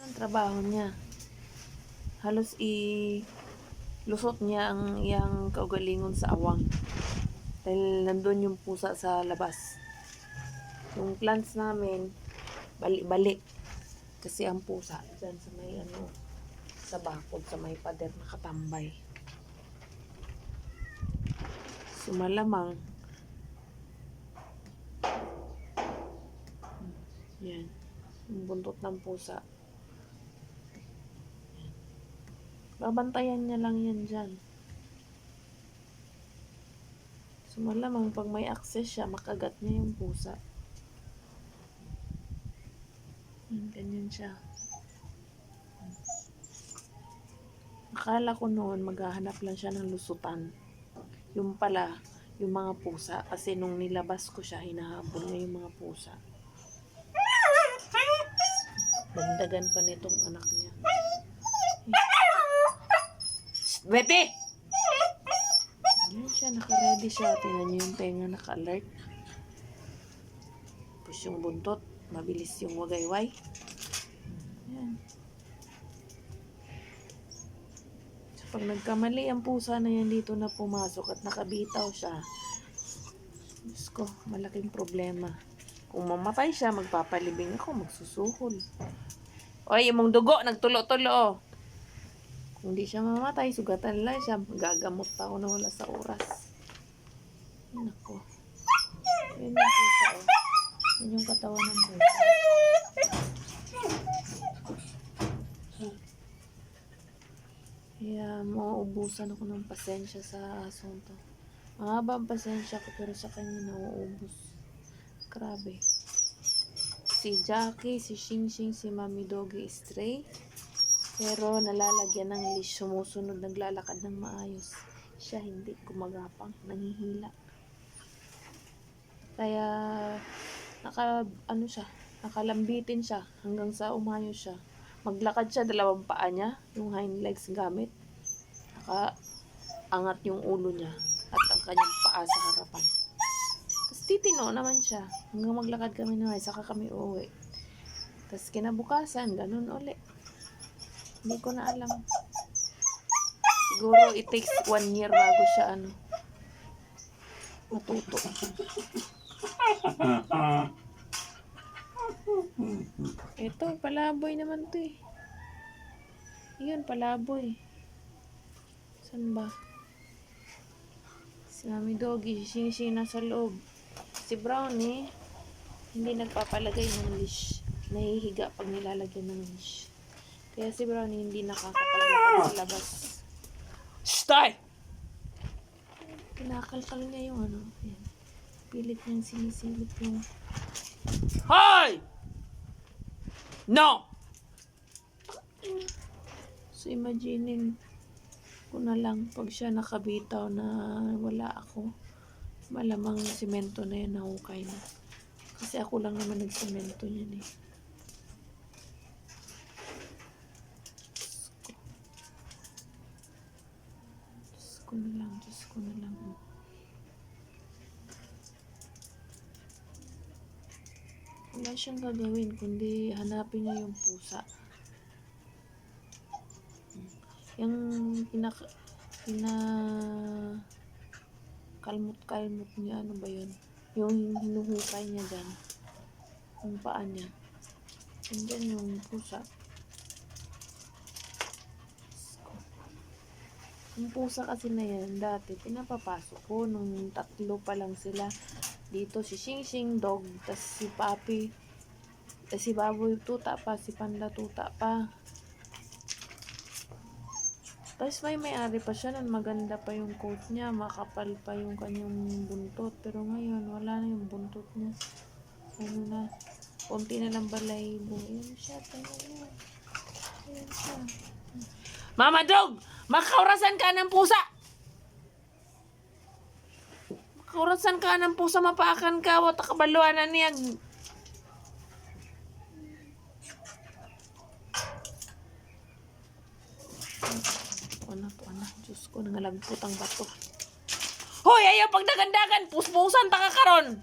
Ang trabaho niya. Halos lusot niya ang iyang kaugalingon sa awang. Dahil nandun yung pusa sa labas. Yung plants namin, balik-balik. Kasi ang pusa, dyan sa may sa bakod, sa may pader, nakatambay. So malamang, yan, yung buntot ng pusa. Babantayan niya lang yan dyan. So malamang pag may access siya, makagat niya yung pusa. Ganyan siya. Akala ko noon maghahanap lang siya ng lusutan. Yung pala, yung mga pusa. Kasi nung nilabas ko siya, hinahabol niya yung mga pusa. Dandagan pa nitong anak niya. Betty! Yan siya, naka-ready siya. Tingnan niyo yung tenga, naka-alert. Tapos yung buntot, mabilis yung wagayway. Yan. So, pag nagkamali ang pusa na yan dito na pumasok at nakabitaw siya, Diyos ko, malaking problema. Kung mamatay siya, magpapalibing ako, magsusuhol. Oy, yung dugo, nagtulo-tulo. Kung di siya mamatay, sugatan lang siya. Gagamot pa ako na wala sa oras. Nako. Yan yung pusa, oh. Yan yung katawan ng pusa. Kaya mauubusan ako ng pasensya sa asong to. Mahaba ang pasensya ko pero sa kanya nauubos. Grabe. Si Jackie, si Xing Xing, si Mami Doggy Stray. Pero nalalagyan ng leash, sumusunod, naglalakad ng maayos. Siya hindi gumagapang, nangihila. Kaya nakalambitin siya hanggang sa umayos siya. Maglakad siya, dalawang paa niya, yung hind legs gamit. Nakaangat yung ulo niya at ang kanyang paa sa harapan. Tapos titino naman siya hanggang maglakad kami na saka kami uuwi. Tapos kinabukasan, ganun uli. Hindi ko na alam. Siguro it takes 1 year bago siya matuto. Ito, palaboy naman to eh. Yun, palaboy. Saan ba? Si Mami Doggy, si Xing Xing nasa loob. Si Brownie, hindi nagpapalagay ng leash. Nahihiga pag nilalagyan ng leash. Kaya si Brownie hindi nakakapaglakad sa labas. Stay! Kinakalkal niya yung Ayan. Pilit niyang sinisilip yung... Hoy! No! So imaginin ko na lang pag siya nakabitaw na wala ako. Malamang simento na yan nahukay na. Kasi ako lang naman nagsimento niyan eh. Diyos ko na lang. Wala siyang gagawin kundi hanapin niya yung pusa. Yung kalmot niya, ano ba yun? Yung hinuhukay niya dyan. Yung paa niya. And then yung pusa. Yung pusa kasi na yan, dati pinapapasok ko nung 3 pa lang sila. Dito si Xing Xing dog, tas si Papi, tas si Baboy tuta pa, si Panda tuta pa. Tapos may-ari pa siya nun, maganda pa yung coat niya, makapal pa yung kanyang buntot. Pero ngayon, wala na yung buntot niya. Ano na, konti na lang balahibo. Ayan siya, tingnan niya. Ayan siya. Mama Dog! Makaurasan ka ng pusa! Makaurasan ka ng pusa, mapaakan ka, wata kabaluan na niya. To anak, Diyos ko, nangalagpot ang bato. Hoy, ayaw pagdagandagan, puspusan, taka karon!